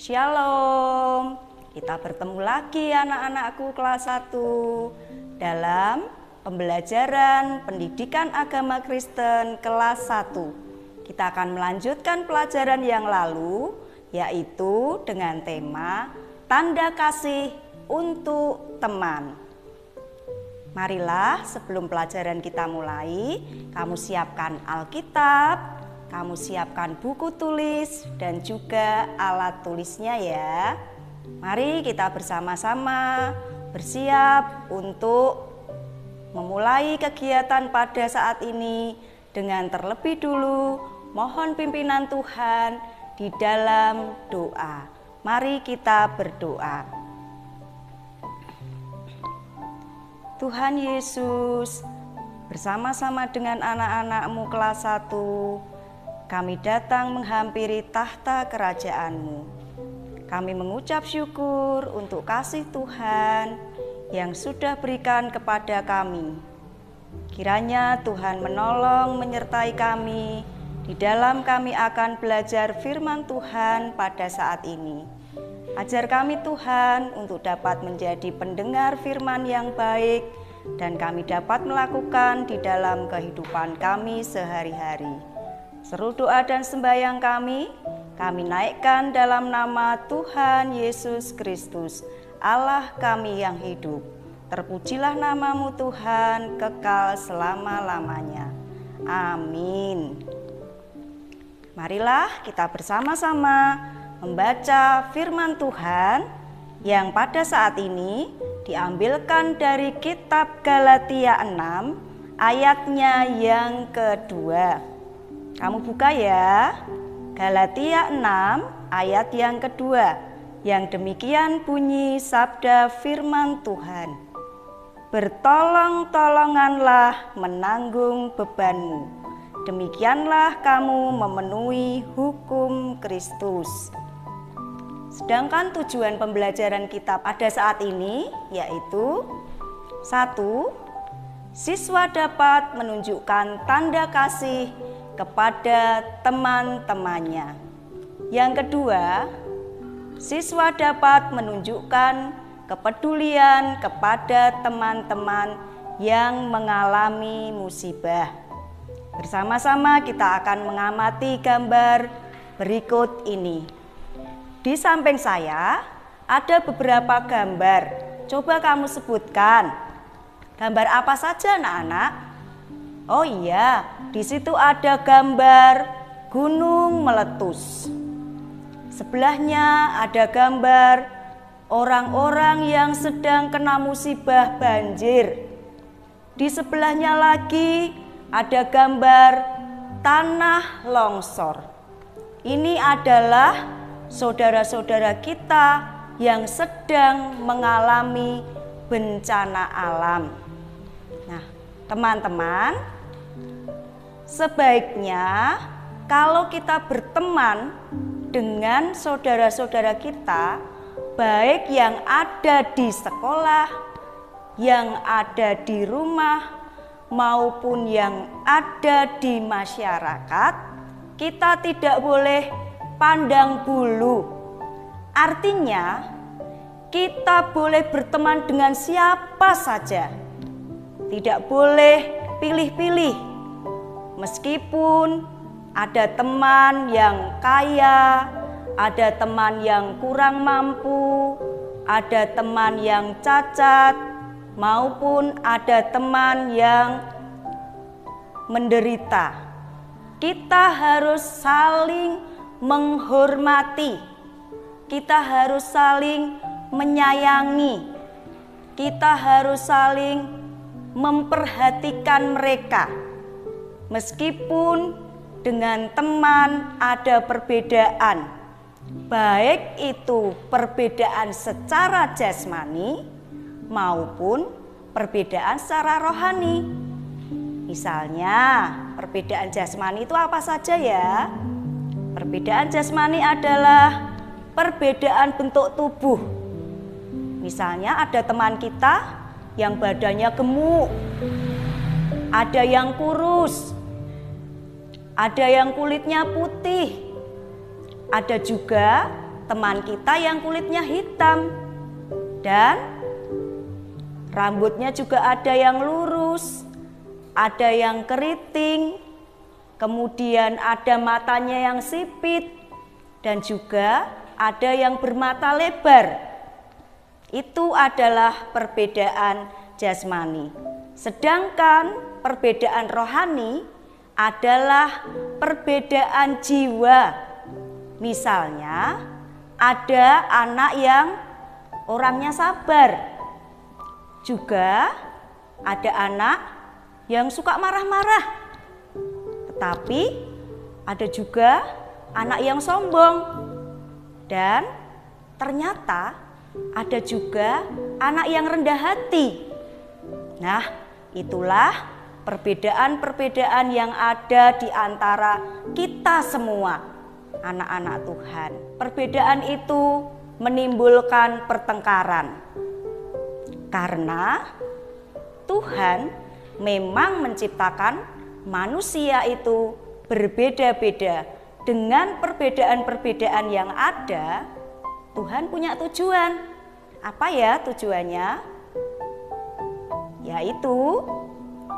Shalom. Kita bertemu lagi anak-anakku kelas 1 dalam pembelajaran pendidikan agama Kristen kelas 1. Kita akan melanjutkan pelajaran yang lalu, yaitu dengan tema tanda kasih untuk teman. Marilah sebelum pelajaran kita mulai, kamu siapkan Alkitab, kamu siapkan buku tulis dan juga alat tulisnya ya. Mari kita bersama-sama bersiap untuk memulai kegiatan pada saat ini dengan terlebih dulu mohon pimpinan Tuhan di dalam doa. Mari kita berdoa. Tuhan Yesus, bersama-sama dengan anak-anak-Mu kelas 1, kami datang menghampiri tahta kerajaan-Mu. Kami mengucap syukur untuk kasih Tuhan yang sudah berikan kepada kami. Kiranya Tuhan menolong menyertai kami di dalam kami akan belajar firman Tuhan pada saat ini. Ajar kami Tuhan untuk dapat menjadi pendengar firman yang baik dan kami dapat melakukan di dalam kehidupan kami sehari-hari. Seru doa dan sembahyang kami naikkan dalam nama Tuhan Yesus Kristus, Allah kami yang hidup. Terpujilah nama-Mu Tuhan, kekal selama-lamanya. Amin. Marilah kita bersama-sama membaca firman Tuhan yang pada saat ini diambilkan dari kitab Galatia 6 ayatnya yang kedua. Kamu buka ya, Galatia 6 ayat yang kedua, yang demikian bunyi sabda firman Tuhan. Bertolong-tolonganlah menanggung bebanmu, demikianlah kamu memenuhi hukum Kristus. Sedangkan tujuan pembelajaran kita pada saat ini yaitu 1. Siswa dapat menunjukkan tanda kasih kepada teman-temannya. Yang kedua, siswa dapat menunjukkan kepedulian kepada teman-teman yang mengalami musibah. Bersama-sama kita akan mengamati gambar berikut ini. Di samping saya ada beberapa gambar. Coba kamu sebutkan. Gambar apa saja anak-anak? Oh iya, di situ ada gambar gunung meletus. Sebelahnya ada gambar orang-orang yang sedang kena musibah banjir. Di sebelahnya lagi ada gambar tanah longsor. Ini adalah saudara-saudara kita yang sedang mengalami bencana alam. Nah, teman-teman, sebaiknya kalau kita berteman dengan saudara-saudara kita, baik yang ada di sekolah, yang ada di rumah, maupun yang ada di masyarakat, kita tidak boleh pandang bulu. Artinya, kita boleh berteman dengan siapa saja. Tidak boleh pilih-pilih. Meskipun ada teman yang kaya, ada teman yang kurang mampu, ada teman yang cacat, maupun ada teman yang menderita. Kita harus saling menghormati, kita harus saling menyayangi, kita harus saling memperhatikan mereka. Meskipun dengan teman ada perbedaan, baik itu perbedaan secara jasmani maupun perbedaan secara rohani. Misalnya, perbedaan jasmani itu apa saja ya? Perbedaan jasmani adalah perbedaan bentuk tubuh. Misalnya ada teman kita yang badannya gemuk, ada yang kurus, ada yang kulitnya putih, ada juga teman kita yang kulitnya hitam dan rambutnya juga ada yang lurus, ada yang keriting, kemudian ada matanya yang sipit, dan juga ada yang bermata lebar. Itu adalah perbedaan jasmani. Sedangkan perbedaan rohani adalah perbedaan jiwa. Misalnya, ada anak yang orangnya sabar. Juga ada anak yang suka marah-marah. Tetapi ada juga anak yang sombong. Dan ternyata ada juga anak yang rendah hati. Nah, itulah perbedaan-perbedaan yang ada di antara kita semua, anak-anak Tuhan. Perbedaan itu menimbulkan pertengkaran. Karena Tuhan memang menciptakan manusia itu berbeda-beda. Dengan perbedaan-perbedaan yang ada, Tuhan punya tujuan. Apa ya tujuannya? Yaitu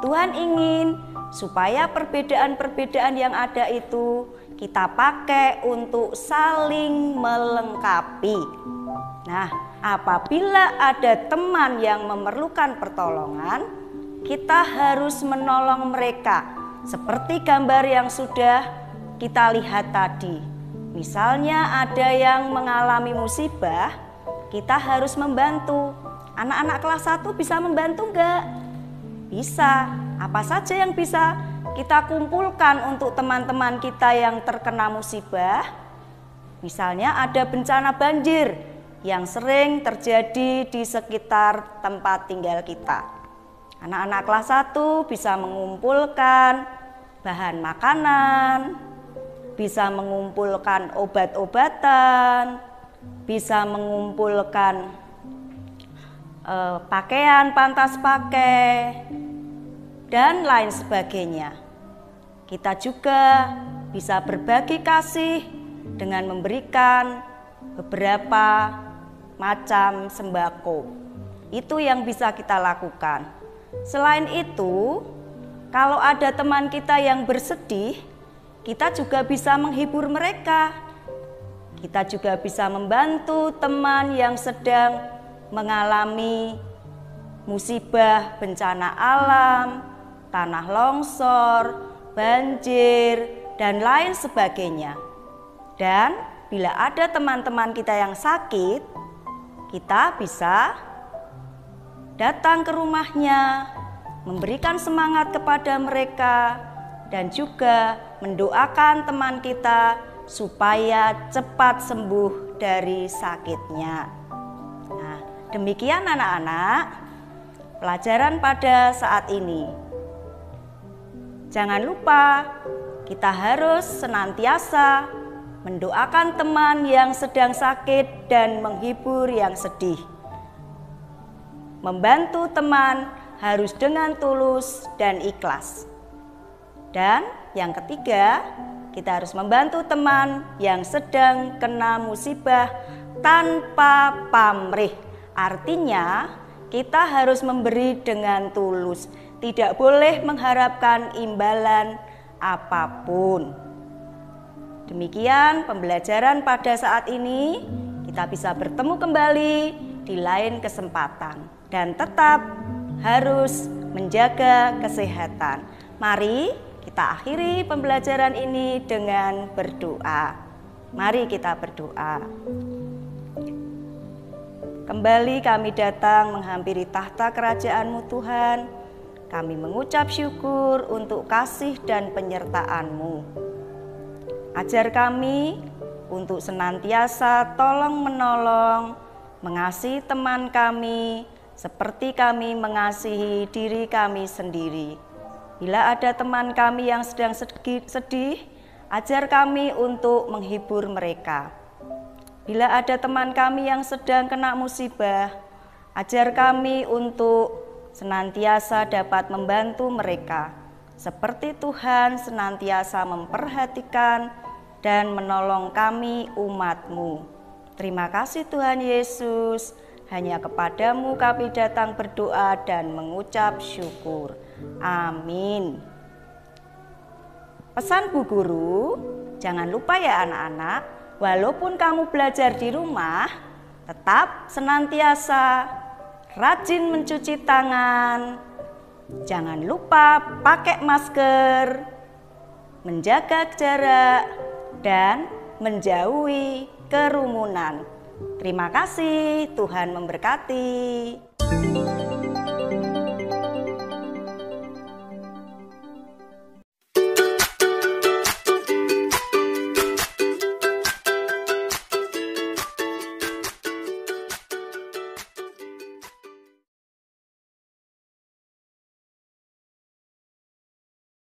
Tuhan ingin supaya perbedaan-perbedaan yang ada itu kita pakai untuk saling melengkapi. Nah, apabila ada teman yang memerlukan pertolongan, kita harus menolong mereka. Seperti gambar yang sudah kita lihat tadi. Misalnya ada yang mengalami musibah, kita harus membantu. Anak-anak kelas 1 bisa membantu enggak? Bisa. Apa saja yang bisa kita kumpulkan untuk teman-teman kita yang terkena musibah? Misalnya ada bencana banjir yang sering terjadi di sekitar tempat tinggal kita. Anak-anak kelas 1 bisa mengumpulkan bahan makanan, bisa mengumpulkan obat-obatan, bisa mengumpulkan pakaian pantas pakai, dan lain sebagainya. Kita juga bisa berbagi kasih dengan memberikan beberapa macam sembako. Itu yang bisa kita lakukan. Selain itu, kalau ada teman kita yang bersedih, kita juga bisa menghibur mereka. Kita juga bisa membantu teman yang sedang mengalami musibah bencana alam, tanah longsor, banjir, dan lain sebagainya. Dan bila ada teman-teman kita yang sakit, kita bisa datang ke rumahnya, memberikan semangat kepada mereka, dan juga mendoakan teman kita supaya cepat sembuh dari sakitnya. Nah, demikian anak-anak pelajaran pada saat ini. Jangan lupa kita harus senantiasa mendoakan teman yang sedang sakit dan menghibur yang sedih. Membantu teman harus dengan tulus dan ikhlas. Dan yang ketiga, kita harus membantu teman yang sedang kena musibah tanpa pamrih. Artinya, kita harus memberi dengan tulus, tidak boleh mengharapkan imbalan apapun. Demikian pembelajaran pada saat ini. Kita bisa bertemu kembali di lain kesempatan dan tetap harus menjaga kesehatan. Mari kita akhiri pembelajaran ini dengan berdoa. Mari kita berdoa. Kembali kami datang menghampiri tahta kerajaan-Mu Tuhan. Kami mengucap syukur untuk kasih dan penyertaan-Mu. Ajar kami untuk senantiasa tolong-menolong, mengasihi teman kami, seperti kami mengasihi diri kami sendiri. Bila ada teman kami yang sedang sedih, ajar kami untuk menghibur mereka. Bila ada teman kami yang sedang kena musibah, ajar kami untuk senantiasa dapat membantu mereka, seperti Tuhan senantiasa memperhatikan dan menolong kami umat-Mu. Terima kasih Tuhan Yesus, hanya kepadamu kami datang berdoa dan mengucap syukur. Amin. Pesan Bu Guru, jangan lupa ya anak-anak, walaupun kamu belajar di rumah, tetap senantiasa rajin mencuci tangan. Jangan lupa pakai masker, menjaga jarak, dan menjauhi kerumunan. Terima kasih, Tuhan memberkati.